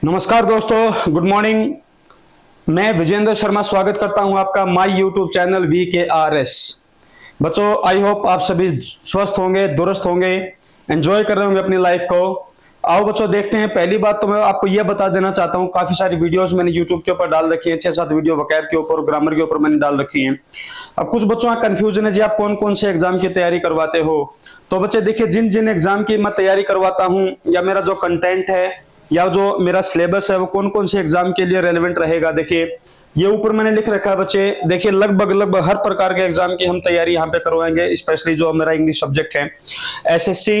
नमस्कार दोस्तों, good morning. मैं विजेंद्र शर्मा स्वागत करता हूं आपका माय यूट्यूब चैनल VKRS। बच्चों, आई होप आप सभी स्वस्थ होंगे, दुरुस्त होंगे, एंजॉय कर रहे होंगे अपनी लाइफ को। आओ बच्चों, देखते हैं। पहली बात तो मैं आपको यह बता देना चाहता हूं, काफी सारी वीडियोस मैंने यूट्यूब के ऊपर डाल रखी हैं, 6-7 वीडियो वोकैब के ऊपर, ग्रामर के ऊपर मैंने डाल रखी हैं। अब कुछ बच्चों का कंफ्यूजन है जी, आप कौन कौन से एग्जाम की तैयारी करवाते हो। तो बच्चे देखिए, जिन जिन एग्जाम की मैं तैयारी करवाता हूं या मेरा जो कंटेंट है या जो मेरा सिलेबस है वो कौन कौन से एग्जाम के लिए रेलेवेंट रहेगा, देखिए ये ऊपर मैंने लिख रखा है बच्चे। देखिए लगभग हर प्रकार के एग्जाम की हम तैयारी यहाँ पे करवाएंगे, स्पेशली जो मेरा इंग्लिश सब्जेक्ट है। SSC,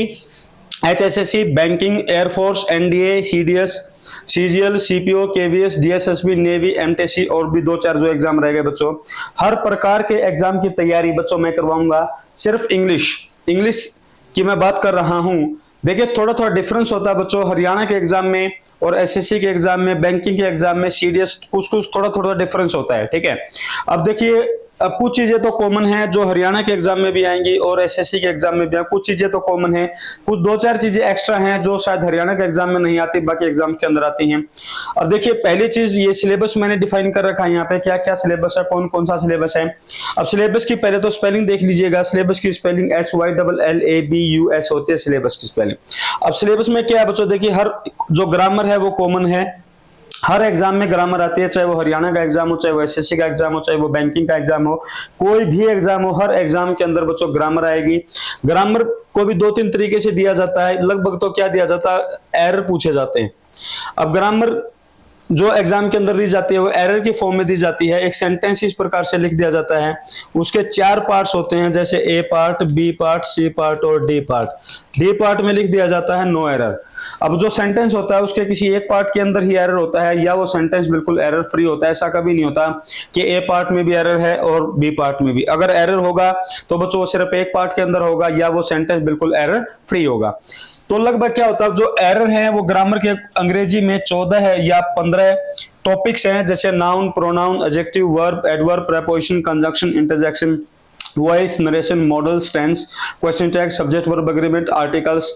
HSSC, banking, air force, NDA, CDS, CGL, CPO, KVS, DSSB, navy, MTC और भी 2-4 जो एग्जाम रह गए बच्चों, हर प्रकार के एग्जाम की तैयारी बच्चों मैं करवाऊंगा। सिर्फ इंग्लिश की मैं बात कर रहा हूं। देखिए थोड़ा थोड़ा डिफरेंस होता है बच्चों, हरियाणा के एग्जाम में और SSC के एग्जाम में, बैंकिंग के एग्जाम में, CDS, कुछ थोड़ा थोड़ा डिफरेंस होता है, ठीक है। अब देखिए, अब कुछ चीजें तो कॉमन है जो हरियाणा के एग्जाम में भी आएंगी और SSC के एग्जाम में भी आएंगी। कुछ चीजें तो कॉमन है, कुछ 2-4 चीजें एक्स्ट्रा हैं जो शायद हरियाणा के एग्जाम में नहीं आती, बाकी एग्जाम के अंदर आती हैं। अब देखिए, पहली चीज ये सिलेबस मैंने डिफाइन कर रखा है यहाँ पे, क्या क्या सिलेबस है, कौन कौन सा सिलेबस है। अब सिलेबस की पहले तो स्पेलिंग देख लीजिएगा। सिलेबस की स्पेलिंग SYLLABUS होती है, सिलेबस की स्पेलिंग। अब सिलेबस में क्या है बच्चों, देखिए हर जो ग्रामर है वो कॉमन है, हर एग्जाम में ग्रामर आती है, चाहे वो हरियाणा का एग्जाम हो, चाहे वो SSC का एग्जाम हो, चाहे वो बैंकिंग का एग्जाम हो, कोई भी एग्जाम हो, हर एग्जाम के अंदर बच्चों ग्रामर आएगी। ग्रामर को भी 2-3 तरीके से दिया जाता है, लगभग तो क्या दिया जाता है, एरर पूछे जाते हैं। अब ग्रामर जो एग्जाम के अंदर दी जाती है वो एरर की फॉर्म में दी जाती है। एक सेंटेंस इस प्रकार से लिख दिया जाता है, उसके 4 पार्ट्स होते हैं, जैसे A part, B part, C part और D पार्ट। D पार्ट में लिख दिया जाता है नो एरर। अब जो सेंटेंस होता है उसके किसी एक पार्ट के अंदर ही एरर होता है या वो सेंटेंस बिल्कुल एरर फ्री होता है। ऐसा कभी नहीं होता कि A पार्ट में भी एरर है और B पार्ट में भी। अगर एरर होगा तो बच्चों वो सिर्फ एक पार्ट के अंदर होगा या वो सेंटेंस बिल्कुल एरर फ्री होगा। तो लगभग क्या होता है, जो एरर है वो ग्रामर के अंग्रेजी में 14 है या 15 टॉपिक्स हैं, जैसे noun, pronoun, adjective, verb, adverb, preposition, conjunction, interjection, voice, narration, modals, tense, question tag, subject, verb, agreement, articles,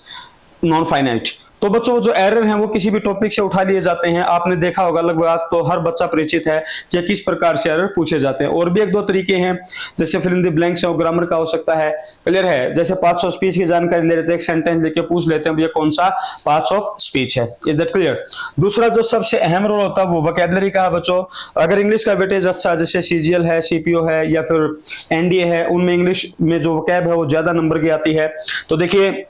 non finite. तो बच्चों जो एरर हैं वो किसी भी टॉपिक से उठा लिए जाते हैं। आपने देखा होगा, लगभग आज तो हर बच्चा परिचित है कि किस प्रकार से एरर पूछे जाते हैं। और भी 1-2 तरीके हैं, जैसे फिल इन द ब्लैंक्स है, ग्रामर का हो सकता है, क्लियर है। जैसे पार्ट्स ऑफ स्पीच की जानकारी ले लेते हैं, एक सेंटेंस लेके पूछ लेते हैं ये कौन सा पार्ट्स ऑफ स्पीच है। Is that clear. दूसरा जो सबसे अहम रोल होता है वो वोकैबुलरी का है बच्चों। अगर इंग्लिश का वेटेज अच्छा, जैसे CGL है, CPO है या फिर NDA है, उनमें इंग्लिश में जो वोकैब है वो ज्यादा नंबर की आती है। तो देखिए,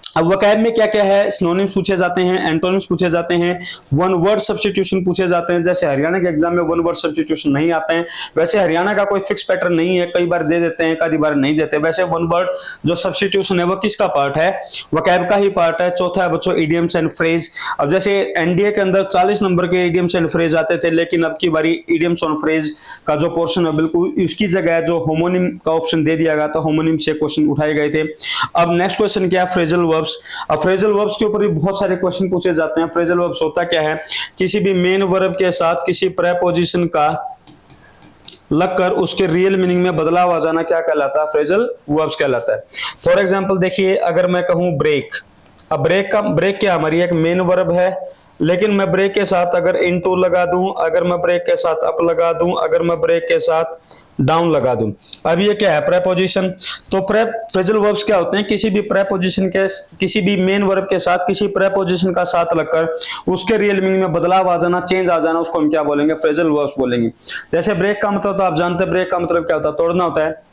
अब वोकैब में क्या क्या है, सिनोनिम्स पूछे जाते हैं, एंटोनिम्स पूछे जाते हैं, वन वर्ड सब्स्टिट्यूशन पूछे जाते हैं। जैसे हरियाणा के एग्जाम में वन वर्ड सब्स्टिट्यूशन नहीं आते हैं, वैसे हरियाणा का कोई फिक्स पैटर्न नहीं है, कई बार दे देते हैं, कई बार नहीं देते। वैसे वन वर्ड जो सब्स्टिट्यूशन है वो किसका पार्ट है, वोकैब का ही पार्ट है। चौथा है बच्चों इडियम्स एंड फ्रेज। अब जैसे NDA के अंदर 40 नंबर के इडियम्स एंड फ्रेज आते थे, लेकिन अब की बारी इडियम्स और फ्रेज का जो पोर्शन है बिल्कुल उसकी जगह जो होमोनिम का ऑप्शन दे दिया गया, तो होमोनिम से क्वेश्चन उठाए गए थे। अब नेक्स्ट क्वेश्चन क्या है, फ्रेजल वर्ब्स। अब फ्रेजल वर्ब्स के ऊपर भी बहुत सारे क्वेश्चन पूछे जाते हैं। फ्रेजल वर्ब्स होता क्या है, किसी भी मेन वर्ब के साथ किसी प्रेपोजिशन का लगकर उसके रियल मीनिंग में बदलाव आ जाना क्या कहलाता है, फ्रेजल वर्ब्स कहलाता है। फॉर एग्जांपल देखिए, अगर मैं कहूं ब्रेक, अब ब्रेक क्या हमारी एक मेन वर्ब है, लेकिन मैं ब्रेक के साथ अगर इनटू लगा दूं, अगर मैं ब्रेक के साथ अप लगा दूं, अगर मैं ब्रेक के साथ डाउन लगा दूं, अब ये क्या है, प्रेपोजिशन। तो फ्रेजल वर्ब्स क्या होते हैं, किसी भी प्रेपोजिशन के, किसी भी मेन वर्ब के साथ किसी प्रेपोजिशन का साथ लगकर उसके रियल मीनिंग में बदलाव आ जाना, चेंज आ जाना, उसको हम क्या बोलेंगे, फ्रेजल वर्ब्स बोलेंगे। जैसे ब्रेक का मतलब तो आप जानते हैं, ब्रेक का मतलब क्या होता है, तोड़ना होता है,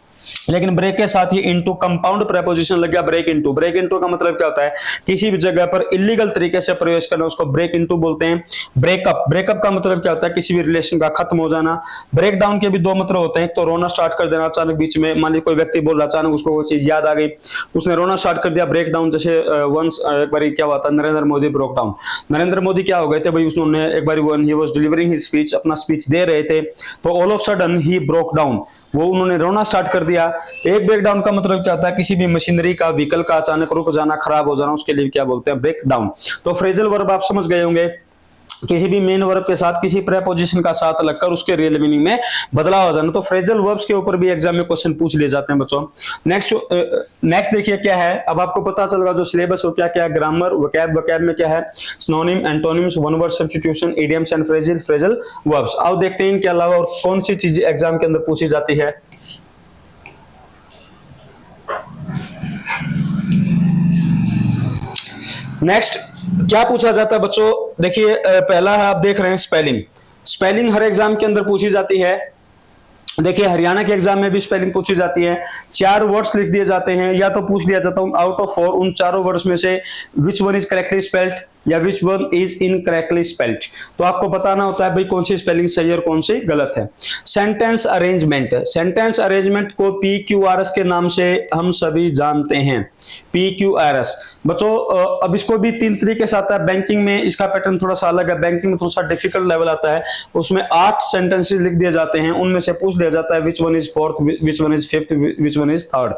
लेकिन ब्रेक के साथ ही इनटू कंपाउंड प्रेपोजिशन लग गया, ब्रेक इनटू। ब्रेक इनटू का मतलब क्या होता है, किसी भी जगह पर इलीगल तरीके से प्रवेश करना, उसको ब्रेक इनटू बोलते हैं। ब्रेकअप, ब्रेकअप का मतलब क्या होता है, किसी भी रिलेशन का खत्म हो जाना। ब्रेक डाउन के भी 2 मतलब होते हैं, एक तो रोना स्टार्ट कर देना अचानक बीच में, मान लीजिए कोई व्यक्ति बोल रहा, अचानक उसको कोई चीज याद आ गई, उसने रोना स्टार्ट कर दिया, ब्रेक डाउन। जैसे वंस एक बार क्या हुआ था, नरेंद्र मोदी ब्रोक डाउन। नरेंद्र मोदी क्या हो गए थे भाई, उसने एक बार ही वाज डिलीवरिंग हिज स्पीच, अपना स्पीच दे रहे थे, तो ऑल ऑफ सडन ही ब्रोक डाउन, वो उन्होंने रोना स्टार्ट कर दिया। एक ब्रेक डाउन का मतलब क्या होता है, किसी भी मशीनरी का, व्हीकल का अचानक रुक जाना, खराब हो जाना, उसके लिए क्या बोलते हैं, ब्रेक डाउन। तो फ्रेजल वर्ब आप समझ गए होंगे। किसी भी मेन वर्ब के साथ किसी प्रेपोजिशन का साथ लगकर उसके रियल मीनिंग में बदलाव हो जाना। तो फ्रेजल वर्ब्स के ऊपर भी एग्जाम में क्वेश्चन पूछ लिए जाते हैं बच्चों। नेक्स्ट देखिए क्या है, अब आपको पता चलेगा जो सिलेबस हो क्या क्या है, ग्रामर, वोकैब में क्या है, synonym, antonyms, one word substitution, idioms and phrasal verbs. आओ देखते हैं इनके अलावा और कौन सी चीजें एग्जाम के अंदर पूछी जाती है। नेक्स्ट क्या पूछा जाता है बच्चों, देखिए पहला है, आप देख रहे हैं स्पेलिंग। स्पेलिंग हर एग्जाम के अंदर पूछी जाती है। देखिए हरियाणा के एग्जाम में भी स्पेलिंग पूछी जाती है। 4 वर्ड्स लिख दिए जाते हैं, या तो पूछ लिया जाता हूं आउट ऑफ 4 उन चारों वर्ड्स में से which one is correctly spelled या which one is incorrectly spelled. तो आपको बताना होता है भाई कौन सी स्पेलिंग सही है और कौन सी गलत है। सेंटेंस अरेंजमेंट, सेंटेंस अरेंजमेंट को PQRS के नाम से हम सभी जानते हैं। PQRS बच्चों अब इसको भी 3 तरीके से आता है। बैंकिंग में इसका पैटर्न थोड़ा सा अलग है, बैंकिंग में थोड़ा सा डिफिकल्ट लेवल आता है, उसमें 8 सेंटेंसेस लिख दिए जाते हैं, उनमें से पूछ लिया जाता है विच one is 4th, which one is 5th, which one is 3rd।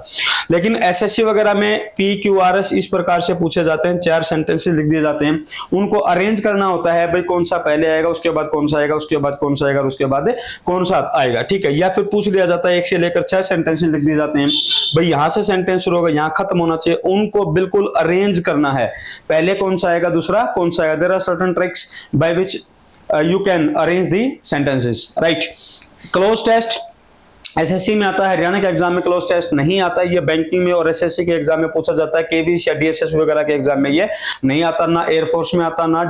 लेकिन SSC वगैरह में PQRS इस प्रकार से पूछे जाते हैं, 4 सेंटेंसेस लिख दिए जाते हैं, उनको अरेंज करना होता है भाई कौन सा पहले आएगा, उसके बाद कौन सा आएगा, उसके बाद कौन सा आएगा, उसके बाद कौन सा आएगा, ठीक है। या फिर पूछ लिया जाता है 1 से लेकर 6 सेंटेंसेस लिख दिए जाते हैं, भाई यहां से सेंटेंस शुरू होगा, यहां खत्म होना चाहिए, उनको बिल्कुल अरेंज करना है, पहले कौन सा आएगा, दूसरा कौन सा आएगा। There are certain tricks by which you can arrange the sentences, right. Cloze test SSC में आता है, हरियाणा के एग्जाम में क्लोज टेस्ट नहीं आता है, ये बैंकिंग में और SSC के एग्जाम में पूछा जाता है। KVS या DSS वगैरह के एग्जाम में ये नहीं आता, ना एयरफोर्स में आता, ना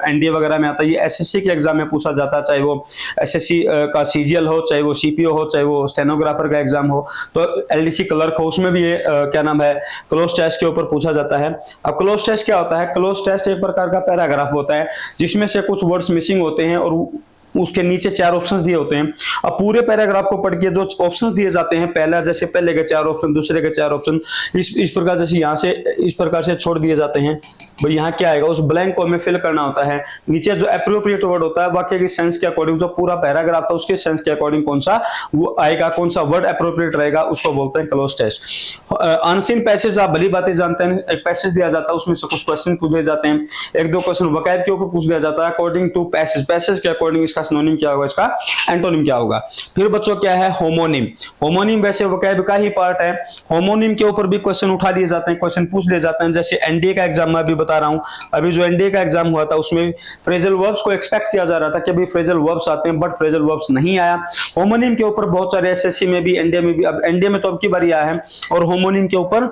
NDA वगैरह में आता। ये SSC के एग्जाम में पूछा जाता है, चाहे वो SSC का CGL हो, चाहे वो CPO हो, चाहे वो स्टेनोग्राफर का एग्जाम हो, तो LDC क्लर्क हो, उसमें भी ये क्या नाम है क्लोज टेस्ट के ऊपर पूछा जाता है। अब क्लोज टेस्ट क्या होता है, क्लोज टेस्ट एक प्रकार का पैराग्राफ होता है जिसमें से कुछ वर्ड्स मिसिंग होते हैं और उसके नीचे 4 ऑप्शंस दिए होते हैं। अब पूरे पैराग्राफ को पढ़ के जो ऑप्शंस दिए जाते हैं, पहला जैसे पहले के 4 ऑप्शन, दूसरे के 4 ऑप्शन, इस प्रकार जैसे यहाँ से इस प्रकार से छोड़ दिए जाते हैं, भाई यहाँ क्या आएगा, उस ब्लैंक को हमें फिल करना होता है। नीचे जो एप्रोप्रिएट वर्ड होता है वाक्य की सेंस के अकॉर्डिंग, जो पूरा पैराग्राफ था उसके सेंस के अकॉर्डिंग कौन सा वो आएगा, कौन सा वर्ड एप्रोप्रिएट रहेगा, उसको बोलते हैं क्लोज टेस्ट। अनसीन पैसेज आप भली बातें जानते हैं, एक पैसेज दिया जाता है, उसमें से कुछ क्वेश्चन पूछ दिए जाते हैं, 1-2 क्वेश्चन वोकैब के ऊपर पूछ दिया जाता है अकॉर्डिंग टू पैसेज, पैसेज के अकॉर्डिंग इसका सिनोनिम क्या होगा, इसका एंटोनिम क्या होगा। फिर बच्चों क्या है होमोनिम, होमोनिम वैसे वोकैब का ही पार्ट है, होमोनिम के ऊपर भी क्वेश्चन उठा दिए जाते हैं, क्वेश्चन पूछ लिए जाते हैं। जैसे NDA का एग्जाम में अभी बता रहा हूं, अभी जो NDA का एग्जाम हुआ था उसमें फ्रेजल वर्ब्स को एक्सपेक्ट किया जा रहा था कि अभी फ्रेजल वर्ब्स आते हैं, बट फ्रेजल वर्ब्स नहीं आया। होमोनिम के ऊपर बहुत सारे SSC में भी, NDA में भी, अब NDA में तो अब की बारी आया है, और होमोनिम के ऊपर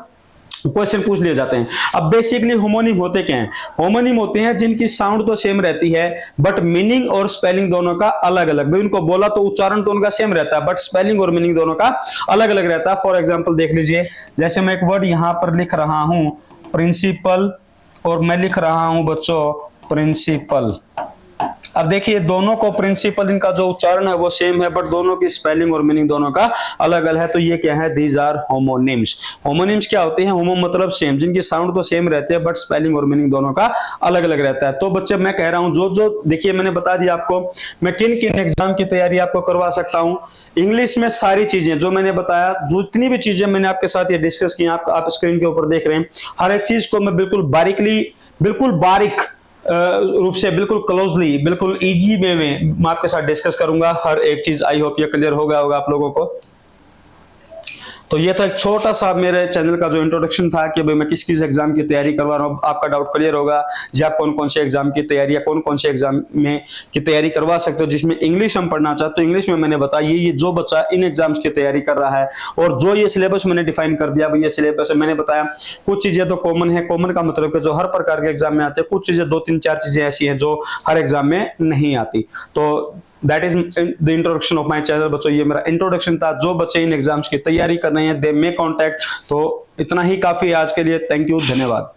क्वेश्चन पूछ लिए जाते हैं। अब बेसिकली होमोनिम होते क्या हैं, होमोनिम होते हैं जिनकी साउंड तो सेम रहती है बट मीनिंग और स्पेलिंग दोनों का अलग अलग, भाई उनको बोला तो उच्चारण तो उनका सेम रहता है बट स्पेलिंग और मीनिंग दोनों का अलग अलग रहता है। फॉर एग्जांपल देख लीजिए, जैसे मैं एक वर्ड यहां पर लिख रहा हूं प्रिंसिपल, और मैं लिख रहा हूं बच्चों प्रिंसिपल। अब देखिए दोनों को प्रिंसिपल, इनका जो उच्चारण है वो सेम है बट दोनों की स्पेलिंग और मीनिंग दोनों का अलग अलग है, तो ये क्या है, दीज आर होमोनिम्स। होमोनिम्स क्या होते हैं, होमो मतलब सेम, जिनकी साउंड तो सेम रहते हैं बट स्पेलिंग और मीनिंग दोनों का अलग अलग रहता है। तो बच्चे मैं कह रहा हूं जो देखिए मैंने बता दिया आपको मैं किन किन एग्जाम की तैयारी आपको करवा सकता हूं। इंग्लिश में सारी चीजें जो मैंने बताया, जितनी भी चीजें मैंने आपके साथ ये डिस्कस की, आप स्क्रीन के ऊपर देख रहे हैं, हर एक चीज को मैं बिल्कुल बारीक रूप से, बिल्कुल क्लोजली, बिल्कुल इजी वे में मैं आपके साथ डिस्कस करूंगा हर एक चीज। आई होप ये क्लियर हो गया होगा आप लोगों को। तो ये था एक छोटा सा मेरे चैनल का जो इंट्रोडक्शन था कि भाई मैं किस किस एग्जाम की तैयारी करवा रहा हूँ। आपका डाउट क्लियर होगा जी, आप कौन कौन से एग्जाम की तैयारी या कौन कौन से एग्जाम में की तैयारी करवा सकते हो जिसमें इंग्लिश हम पढ़ना चाहते, तो इंग्लिश में मैंने बताया ये जो बच्चा इन एग्जाम्स की तैयारी कर रहा है और जो ये सिलेबस मैंने डिफाइन कर दिया, भाई ये सिलेबस है, मैंने बताया कुछ चीजें तो कॉमन है, कॉमन का मतलब कि जो हर प्रकार के एग्जाम में आते हैं, कुछ चीजें 2-3-4 चीजें ऐसी हैं जो हर एग्जाम में नहीं आती। तो that is the introduction of my channel. बच्चों ये मेरा इंट्रोडक्शन था, जो बच्चे इन एग्जाम्स की तैयारी कर रहे हैं दे मे कॉन्टैक्ट। तो इतना ही काफी है आज के लिए, थैंक यू, धन्यवाद।